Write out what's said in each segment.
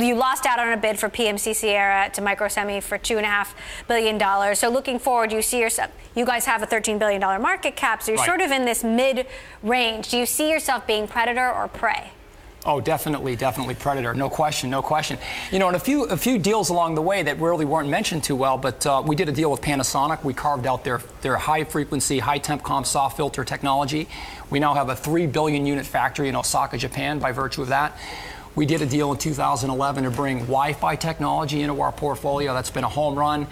You lost out on a bid for PMC Sierra to Microsemi for $2.5 billion. So looking forward, you guys have a $13 billion market cap, so you're sort of in this mid-range. Do you see yourself being predator or prey? Oh, definitely predator. No question, no question. You know, and a few deals along the way that really weren't mentioned too well, but we did a deal with Panasonic. We carved out their high-frequency, high-temp comm soft filter technology. We now have a 3 billion unit factory in Osaka, Japan, by virtue of that. We did a deal in 2011 to bring Wi-Fi technology into our portfolio. That's been a home run.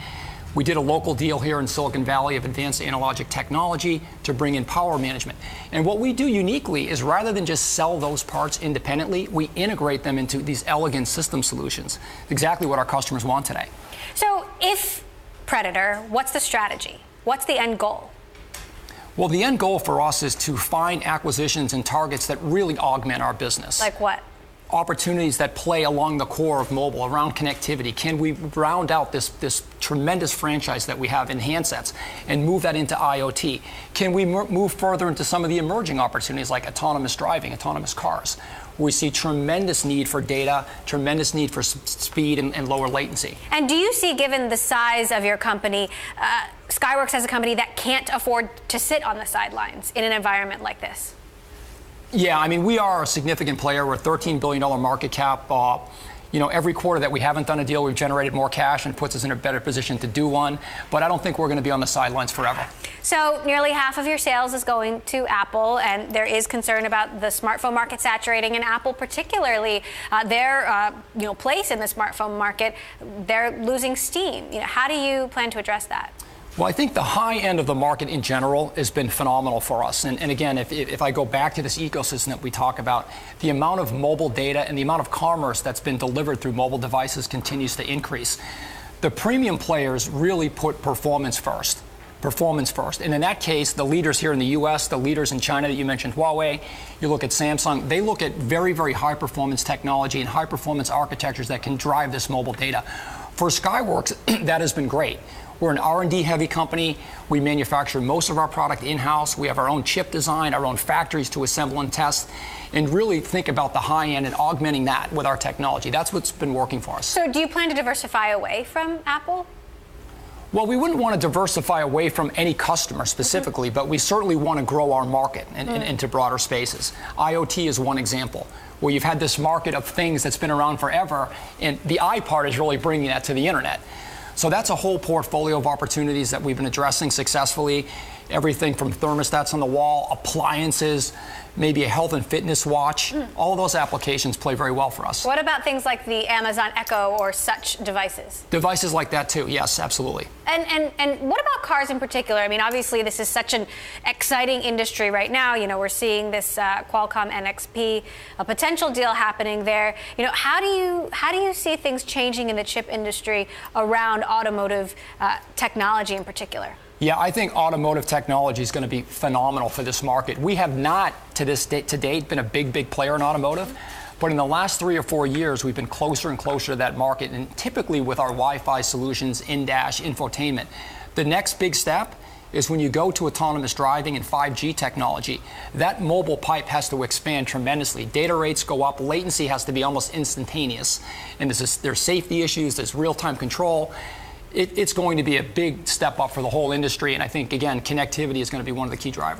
We did a local deal here in Silicon Valley of advanced analogic technology to bring in power management. And what we do uniquely is rather than just sell those parts independently, we integrate them into these elegant system solutions. Exactly what our customers want today. So if predator, what's the strategy? What's the end goal? Well, the end goal for us is to find acquisitions and targets that really augment our business. Like what? Opportunities that play along the core of mobile, around connectivity. Can we round out this tremendous franchise that we have in handsets and move that into IoT? Can we move further into some of the emerging opportunities like autonomous driving, autonomous cars? We see tremendous need for data, tremendous need for speed and lower latency. And do you see, given the size of your company, Skyworks as a company that can't afford to sit on the sidelines in an environment like this? Yeah, I mean, we are a significant player. We're a $13 billion market cap. You know, every quarter that we haven't done a deal, we've generated more cash and puts us in a better position to do one. But I don't think we're going to be on the sidelines forever. So nearly half of your sales is going to Apple, and there is concern about the smartphone market saturating, and Apple particularly, their place in the smartphone market, they're losing steam. You know, how do you plan to address that? Well, I think the high end of the market in general has been phenomenal for us. And again, if I go back to this ecosystem that we talk about, the amount of mobile data and the amount of commerce that's been delivered through mobile devices continues to increase. The premium players really put performance first. Performance first. And in that case, the leaders here in the US, the leaders in China that you mentioned, Huawei, you look at Samsung, they look at very, very high performance technology and high performance architectures that can drive this mobile data. For Skyworks, that has been great. We're an R&D heavy company. We manufacture most of our product in-house. We have our own chip design, our own factories to assemble and test, and really think about the high end and augmenting that with our technology. That's what's been working for us. So do you plan to diversify away from Apple? Well, we wouldn't want to diversify away from any customer specifically, but we certainly want to grow our market into broader spaces. IoT is one example, where you've had this market of things that's been around forever, and the I part is really bringing that to the internet. So that's a whole portfolio of opportunities that we've been addressing successfully. Everything from thermostats on the wall, appliances, maybe a health and fitness watch. All of those applications play very well for us. What about things like the Amazon Echo or such devices? Devices like that too, yes, absolutely. And what about cars in particular? I mean, obviously this is such an exciting industry right now. You know, we're seeing this Qualcomm NXP, a potential deal happening there. You know, how do you see things changing in the chip industry around automotive technology in particular? Yeah, I think automotive technology is going to be phenomenal for this market. We have not, to date, been a big player in automotive, but in the last 3 or 4 years, we've been closer and closer to that market, and typically with our Wi-Fi solutions, in-dash, infotainment. The next big step is when you go to autonomous driving and 5G technology, that mobile pipe has to expand tremendously. Data rates go up, latency has to be almost instantaneous, and there's safety issues, there's real-time control. It's going to be a big step up for the whole industry, and I think, again, connectivity is going to be one of the key drivers.